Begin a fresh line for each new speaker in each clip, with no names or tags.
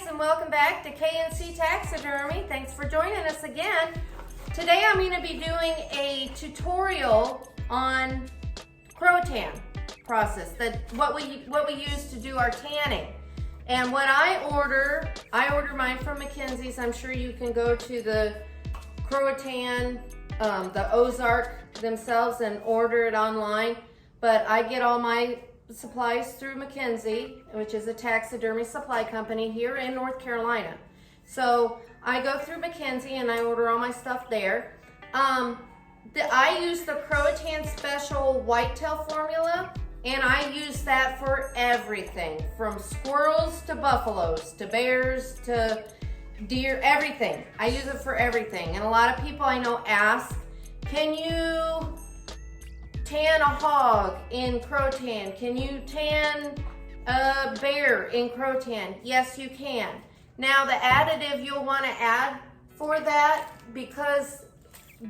and welcome back to K&C Taxidermy. Thanks for joining us again. Today I'm going to be doing a tutorial on KROWTANN process, what we use to do our tanning. And what I order mine from McKinsey's. I'm sure you can go to the KROWTANN, the Ozark themselves and order it online. But I get all my supplies through McKinsey, which is a taxidermy supply company here in North Carolina. So I go through McKinsey and I order all my stuff there. I use the KROWTANN special whitetail formula, and I use that for everything from squirrels to buffaloes to bears to deer, everything. I use it for everything. And a lot of people I know ask, can you tan a hog in KROWTANN? Can you tan a bear in KROWTANN? Yes, you can. Now the additive you'll want to add for that, because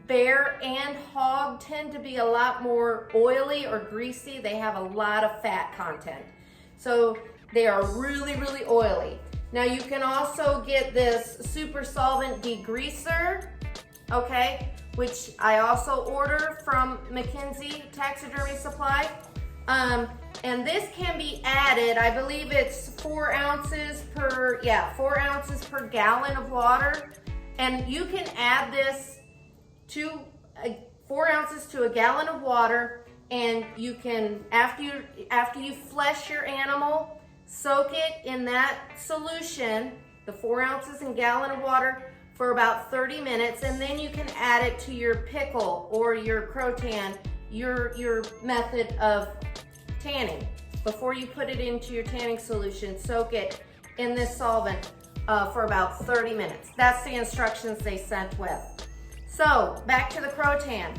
bear and hog tend to be a lot more oily or greasy. They have a lot of fat content. So they are really, really oily. Now you can also get this super solvent degreaser, okay, which I also order from McKinsey Taxidermy Supply. And this can be added, I believe it's 4 ounces per gallon of water. And you can add this to 4 ounces to a gallon of water, and you can, after you flesh your animal, soak it in that solution, the 4 ounces and gallon of water, for about 30 minutes, and then you can add it to your pickle or your KROWTANN, your method of tanning. Before you put it into your tanning solution, soak it in this solvent for about 30 minutes. That's the instructions they sent with. So back to the KROWTANN.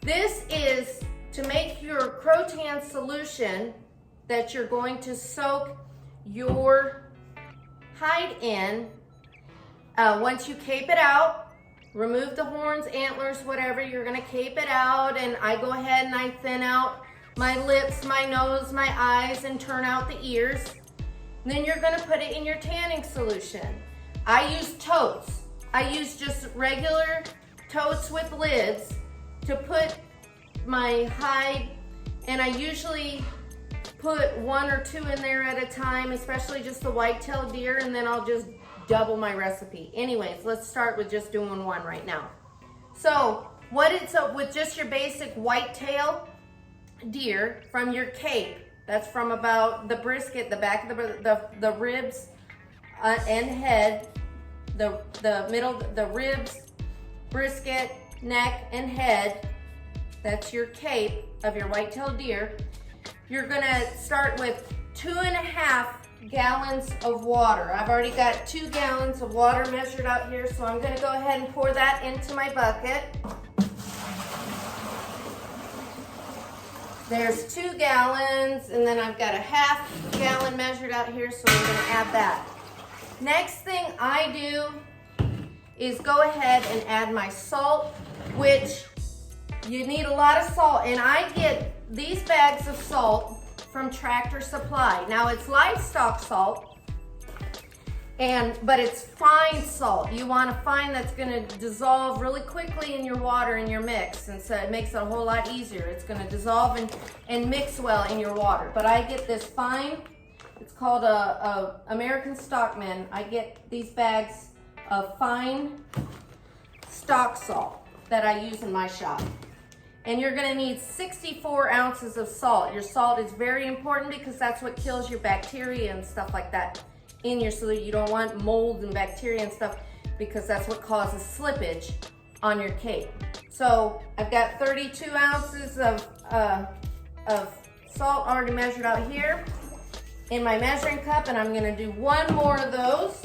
This is to make your KROWTANN solution that you're going to soak your hide in. Once you cape it out, remove the horns, antlers, whatever, you're gonna cape it out, and I go ahead and I thin out my lips, my nose, my eyes, and turn out the ears. And then you're gonna put it in your tanning solution. I use totes. I use just regular totes with lids to put my hide, and I usually put 1 or 2 in there at a time, especially just the white-tailed deer, and then I'll just double my recipe. Anyways, let's start with just doing 1 right now. So with just your basic whitetail deer, from your cape, that's from about the brisket, the back of the ribs and head, the middle, the ribs, brisket, neck, and head, that's your cape of your whitetail deer. You're gonna start with 2.5 gallons of water. I've already got 2 gallons of water measured out here, so I'm gonna go ahead and pour that into my bucket. There's 2 gallons, and then I've got a 1/2 gallon measured out here, so I'm gonna add that. Next thing I do is go ahead and add my salt, which you need a lot of salt, and I get these bags of salt from Tractor Supply. Now it's livestock salt, but it's fine salt. You want a fine that's gonna dissolve really quickly in your water in your mix, and so it makes it a whole lot easier. It's gonna dissolve and mix well in your water. But I get this fine, it's called a American Stockman. I get these bags of fine stock salt that I use in my shop. And you're gonna need 64 ounces of salt. Your salt is very important because that's what kills your bacteria and stuff like that in your solution. You don't want mold and bacteria and stuff, because that's what causes slippage on your cape. So I've got 32 ounces of salt already measured out here in my measuring cup, and I'm gonna do 1 more of those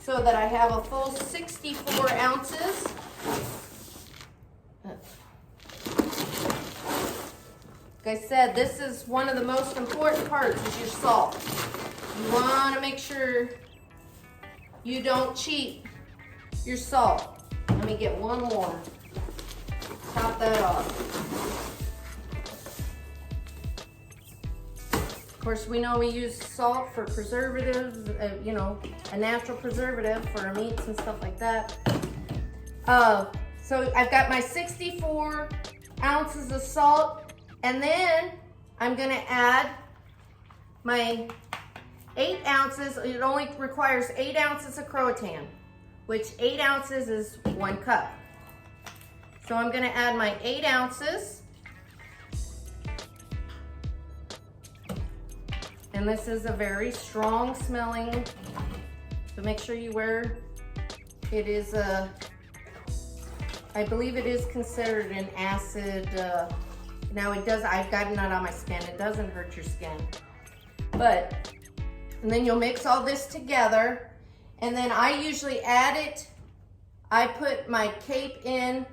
so that I have a full 64 ounces. Like I said, this is one of the most important parts, is your salt. You want to make sure you don't cheat your salt. Let me get 1 more. Top that off. course, we know we use salt for preservatives, you know, a natural preservative for our meats and stuff like that. So I've got my 64 ounces of salt, and then I'm gonna add my 8 ounces. It only requires 8 ounces of KROWTANN, which 8 ounces is 1 cup. So I'm gonna add my 8 ounces. And this is a very strong smelling, so make sure you wear, it is a, I believe it is considered an acid, now it does, I've gotten that on my skin, it doesn't hurt your skin. But, and then you'll mix all this together, and then I usually add it, I put my cape into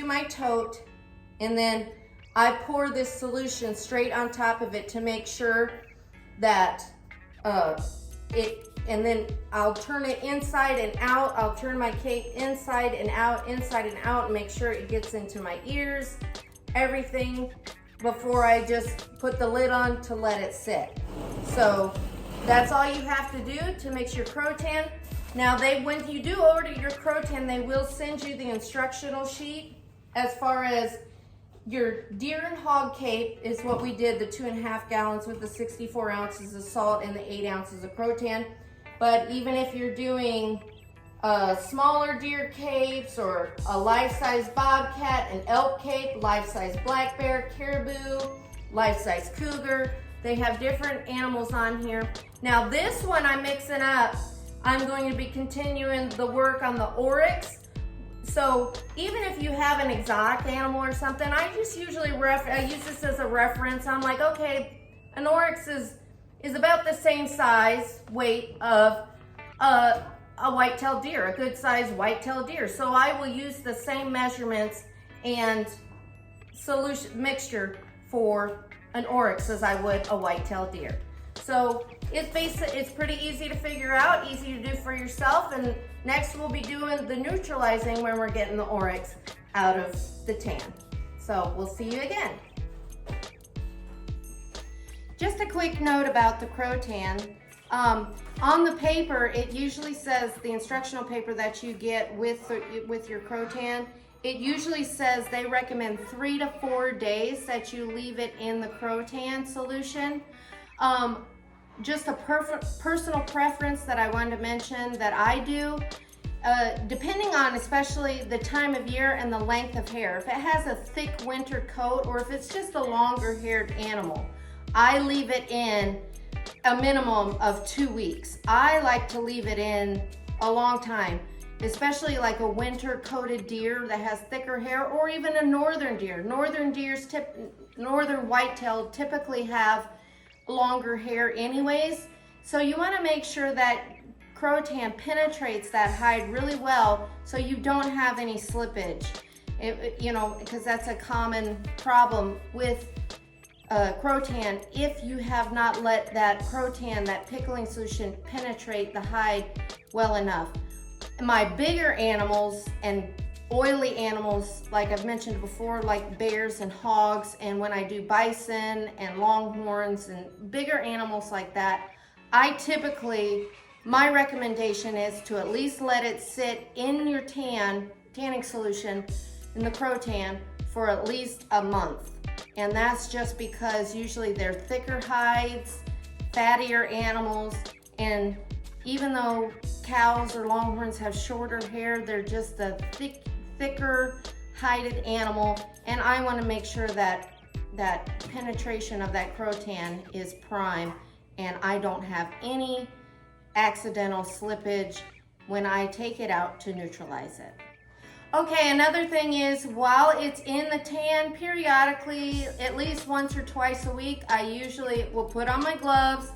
my tote, and then I pour this solution straight on top of it to make sure that and then I'll turn it inside and out. I'll turn my cape inside and out, and make sure it gets into my ears, everything, before I just put the lid on to let it sit. So that's all you have to do to mix your KROWTANN. Now when you do order your KROWTANN, they will send you the instructional sheet as far as your deer and hog cape is what we did, the 2.5 gallons with the 64 ounces of salt and the 8 ounces of KROWTANN. But even if you're doing smaller deer capes or a life-size bobcat, an elk cape, life-size black bear, caribou, life-size cougar, they have different animals on here. Now this one I'm mixing up, I'm going to be continuing the work on the Oryx. So even if you have an exotic animal or something, I just usually I use this as a reference. I'm like, okay, an Oryx is about the same size, weight of a white-tailed deer, a good sized white-tailed deer. So I will use the same measurements and solution mixture for an Oryx as I would a white-tailed deer. So it's pretty easy to figure out, easy to do for yourself. And next we'll be doing the neutralizing when we're getting the Oryx out of the tan. So we'll see you again. Just a quick note about the KROWTANN. On the paper, it usually says, the instructional paper that you get with your KROWTANN, it usually says they recommend 3 to 4 days that you leave it in the KROWTANN solution. Just a personal preference that I wanted to mention that I do, depending on especially the time of year and the length of hair. If it has a thick winter coat or if it's just a longer haired animal, I leave it in a minimum of 2 weeks. I like to leave it in a long time, especially like a winter coated deer that has thicker hair, or even a northern deer. Northern whitetail typically have longer hair anyways. So you want to make sure that KROWTANN penetrates that hide really well so you don't have any slippage. You know, because that's a common problem with KROWTANN if you have not let that KROWTANN, that pickling solution, penetrate the hide well enough. My bigger animals and oily animals, like I've mentioned before, like bears and hogs, and when I do bison and longhorns and bigger animals like that, I typically, my recommendation is to at least let it sit in your tanning solution in the KROWTANN for at least a month. And that's just because usually they're thicker hides, fattier animals, and even though cows or longhorns have shorter hair, they're just a thicker hided animal, and I want to make sure that that penetration of that KROWTANN is prime and I don't have any accidental slippage when I take it out to neutralize it. Okay, another thing is, while it's in the tan, periodically, at least once or twice a week, I usually will put on my gloves,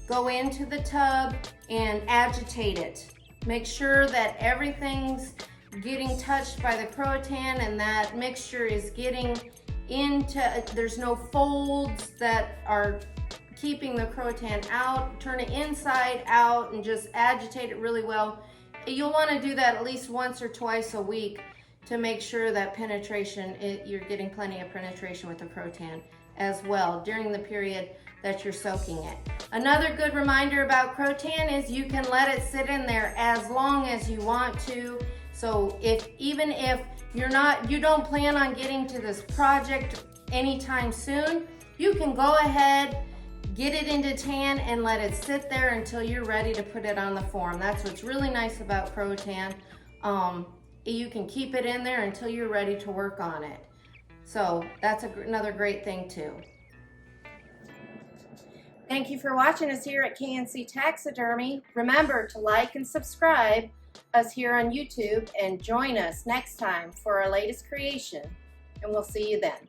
go into the tub and agitate it. Make sure that everything's getting touched by the KROWTANN and that mixture is getting into, there's no folds that are keeping the KROWTANN out. Turn it inside out and just agitate it really well. You'll want to do that at least once or twice a week to make sure that penetration, you're getting plenty of penetration with the KROWTANN as well during the period that you're soaking it. Another good reminder about KROWTANN is you can let it sit in there as long as you want to. So even if you don't plan on getting to this project anytime soon, you can go ahead, get it into tan and let it sit there until you're ready to put it on the form. That's what's really nice about KROWTANN. You can keep it in there until you're ready to work on it. So that's another great thing too. Thank you for watching us here at K&C Taxidermy. Remember to like and subscribe us here on YouTube and join us next time for our latest creation. And we'll see you then.